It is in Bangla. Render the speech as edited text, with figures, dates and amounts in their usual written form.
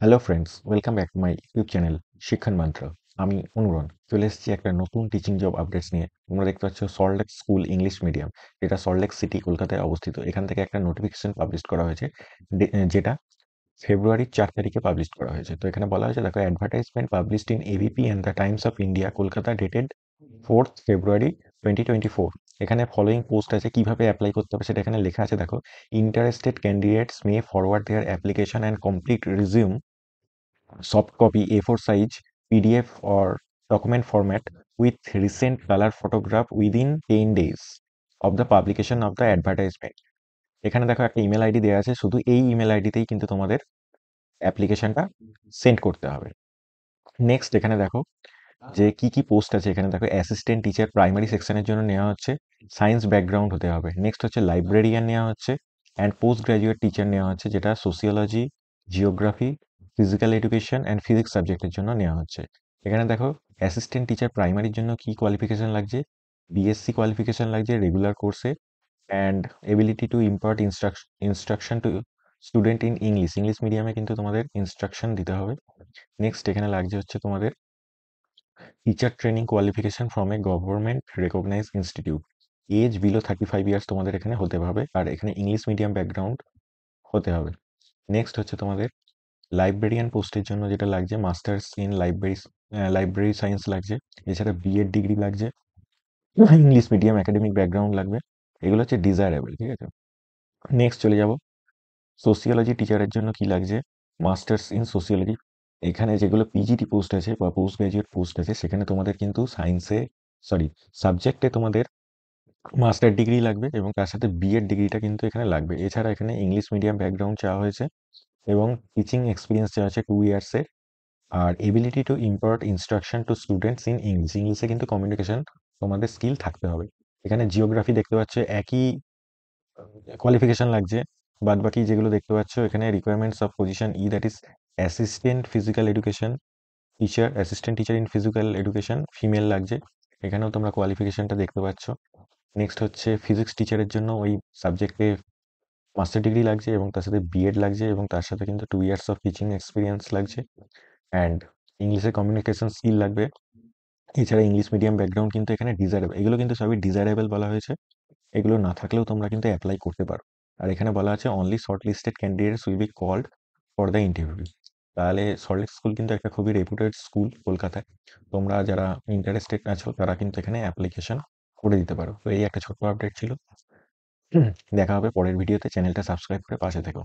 Hello friends, welcome back to my YouTube channel শিক্ষণ মন্ত্র। আমি অনুরণ চলে এসেছি একটা নতুন টিচিং জব আপডেটস নিয়ে। তোমরা দেখতে পাচ্ছ সল্টলেক স্কুল ইংলিশ মিডিয়াম, যেটা সল্টলেক সিটি কলকাতায় অবস্থিত। এখান থেকে একটা নোটিফিকেশন পাবলিশ করা হয়েছে, যেটা ফেব্রুয়ারির 4 তারিখে পাবলিশ করা হয়েছে। তো এখানে বলা হয়েছে, দেখো, advertisement published in ABP and the Times of India Kolkata dated 4 ফেব্রুয়ারি 2024। এখানে ফলোয়িং পোস্ট আছে, কিভাবে অ্যাপ্লাই করতে হবে সেটা এখানে লেখা আছে। দেখো, interested candidates may forward their application and complete resume soft copy A4 size PDF or document format with recent color photograph within 10 days of the publication of the advertisement। এখানে দেখো একটা ইমেল আইডি দেওয়া আছে, শুধু এই ইমেল আইডিতেই কিন্তু তোমাদের অ্যাপ্লিকেশনটা সেন্ড করতে হবে। নেক্সট এখানে দেখো যে কি কি পোস্ট আছে। এখানে দেখো, অ্যাসিস্ট্যান্ট টিচার প্রাইমারি সেকশনের জন্য নেওয়া হচ্ছে, সায়েন্স ব্যাকগ্রাউন্ড হতে হবে। নেক্সট হচ্ছে লাইব্রেরিয়ান নেওয়া হচ্ছে, অ্যান্ড পোস্ট গ্রাজুয়েট টিচার নেওয়া হচ্ছে, যেটা sociology, geography, physical education and physics সাবজেক্টের জন্য নেওয়া হচ্ছে। এখানে দেখো, অ্যাসিস্ট্যান্ট টিচার প্রাইমারির জন্য কি কোয়ালিফিকেশন লাগছে, বিএসসি কোয়ালিফিকেশন লাগছে রেগুলার কোর্সে, and ability to impart instruction two student in English. English মিডিয়ামে কিন্তু তোমাদের ইনস্ট্রাকশন দিতে হবে। নেক্সট এখানে লাগছে হচ্ছে তোমাদের teacher training qualification from a government recognise institute. Age below 35 years তোমাদের এখানে হতে হবে, আর এখানে ইংলিশ মিডিয়াম ব্যাকগ্রাউন্ড হতে হবে। নেক্সট হচ্ছে তোমাদের লাইব্রেরিয়ান পোস্টের জন্য যেটা লাগছে, মাস্টার্স ইন লাইব্রেরি সায়েন্স লাগছে, এছাড়া বিএড ডিগ্রি লাগছে, ইংলিশ মিডিয়াম একাডেমিক ব্যাকগ্রাউন্ড লাগবে। এগুলো হচ্ছে ডিজায়ারেবল, ঠিক আছে। নেক্সট চলে যাব, সোসিওলজি টিচারের জন্য কি লাগছে, মাস্টার্স ইন সোসিওলজি। এখানে যেগুলো পিজিটি পোস্ট আছে বা পোস্ট গ্রাজুয়েট পোস্ট আছে, সেখানে তোমাদের কিন্তু সাবজেক্টে তোমাদের মাস্টার ডিগ্রি লাগবে, এবং তার সাথে বিএড ডিগ্রিটা কিন্তু এখানে লাগবে। এছাড়া এখানে ইংলিশ মিডিয়াম ব্যাকগ্রাউন্ড চাওয়া হয়েছে, এবং টিচিং এক্সপিরিয়েন্স চাওয়া আছে 2 ইয়ার্সের। আর ability to impart instruction to students in English, ইংলিশে কিন্তু কমিউনিকেশন তোমাদের স্কিল থাকতে হবে। এখানে জিওগ্রাফি দেখতে পাচ্ছ একই কোয়ালিফিকেশন লাগছে। বাদ বাকি যেগুলো দেখতে পাচ্ছ, এখানে requirements of position that is assistant physical education teacher, assistant teacher in physical education female লাগছে। এখানেও তোমরা কোয়ালিফিকেশনটা দেখতে পাচ্ছ। নেক্সট হচ্ছে ফিজিক্স টিচারের জন্য ওই সাবজেক্টে মাস্টার ডিগ্রি লাগছে, এবং তার সাথে বিএড লাগছে, এবং তার সাথে কিন্তু 2 ইয়ার্স অফ টিচিং এক্সপিরিয়েন্স লাগছে, অ্যান্ড ইংলিশে কমিউনিকেশন স্কিল লাগবে। এছাড়া ইংলিশ মিডিয়াম ব্যাকগ্রাউন্ড কিন্তু এখানে ডিজায়ারেবল, এগুলো কিন্তু সবই ডিজায়ারেবল বলা হয়েছে। এগুলো না থাকলেও তোমরা কিন্তু অ্যাপ্লাই করতে পারো। আর এখানে বলা আছে only short listed candidates will be called for the interview. তাহলে সল্টলেক স্কুল কিন্তু একটা খুবই রেপুটেড স্কুল কলকাতায়। তোমরা যারা ইন্টারেস্টেড আছো তারা কিন্তু এখানে অ্যাপ্লিকেশন করে দিতে পারো। তো এই একটা ছোট্ট আপডেট ছিল। দেখা হবে পরের ভিডিওতে। চ্যানেলটা সাবস্ক্রাইব করে পাশে থেকো।